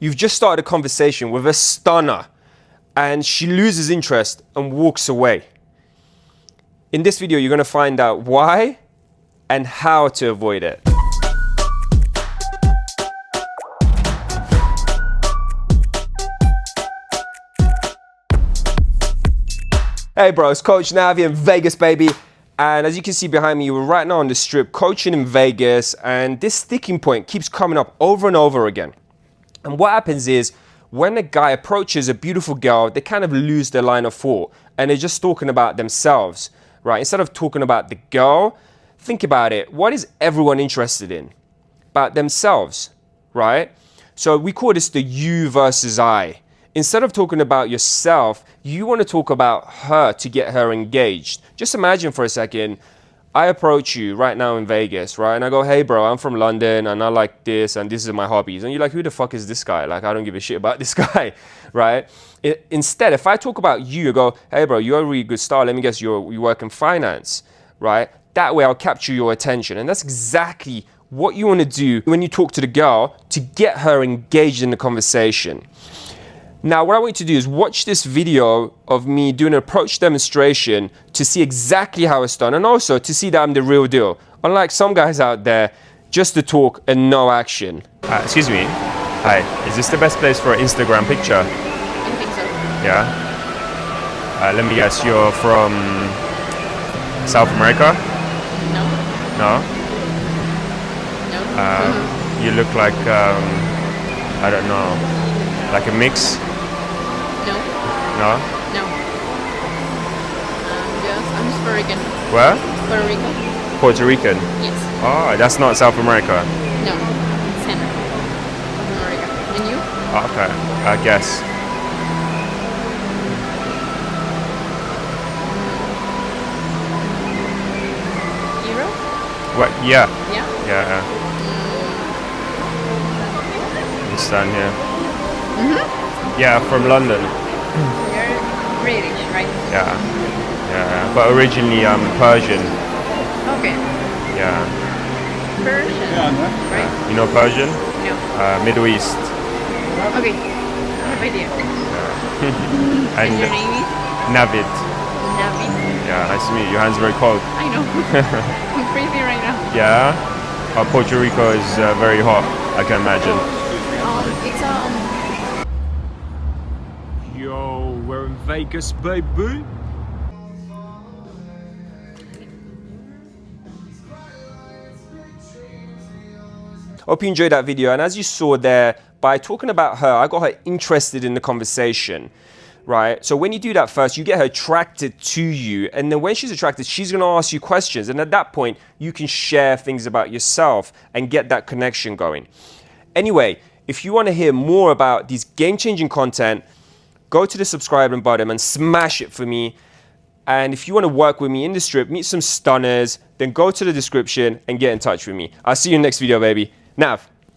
You've just started a conversation with a stunner and she loses interest and walks away. In this video, you're going to find out why and how to avoid it. Hey bro, it's Coach Navi in Vegas, baby. And as you can see behind me, we're right now on the strip coaching in Vegas, and this sticking point keeps coming up over and over again. And what happens is, when a guy approaches a beautiful girl, they kind of lose their line of thought and they're just talking about themselves, right? Instead of talking about the girl, think about it. What is everyone interested in? About themselves, right? So we call this the you versus I. Instead of talking about yourself, you want to talk about her to get her engaged. Just imagine for a second, I approach you right now in Vegas, right? And I go, hey bro, I'm from London and I like this and this is my hobbies. And you're like, who the fuck is this guy? Like, I don't give a shit about this guy, right? Instead, if I talk about you, I go, hey bro, you're a really good star. Let me guess, you work in finance, right? That way I'll capture your attention. And that's exactly what you want to do when you talk to the girl to get her engaged in the conversation. Now, what I want you to do is watch this video of me doing an approach demonstration to see exactly how it's done and also to see that I'm the real deal. Unlike some guys out there, just to talk and no action. Excuse me. Hi. Is this the best place for an Instagram picture? I think so. Yeah. Let me guess. You're from South America? No. No. No. You look like I don't know, like a mix. No. No. No. I'm just Puerto Rican. Where? Puerto Rico. Puerto Rican. Yes. Oh, that's not South America. No. Center. Puerto Rico. And you? Oh, okay. I guess. Euro? What? Yeah. Yeah. Yeah. Understand? Yeah. Yeah, from London. You're British, right? Yeah. Yeah. But originally I'm Persian. Okay. Yeah. Persian. Right? You know Persian? No. Middle East. Okay. No idea. And And your name is? Navid. Navi. Yeah, nice to meet you. Your hands are very cold. I know. I'm crazy right now. Yeah. Puerto Rico is very hot, I can imagine. It's Yo, we're in Vegas, baby. Hope you enjoyed that video. And as you saw there, by talking about her, I got her interested in the conversation, right? So when you do that first, you get her attracted to you. And then when she's attracted, she's going to ask you questions. And at that point, you can share things about yourself and get that connection going. Anyway, if you want to hear more about these game-changing content, go to the subscribe button and smash it for me. And if you want to work with me in the strip, meet some stunners, then go to the description and get in touch with me. I'll see you in the next video, baby. Nav.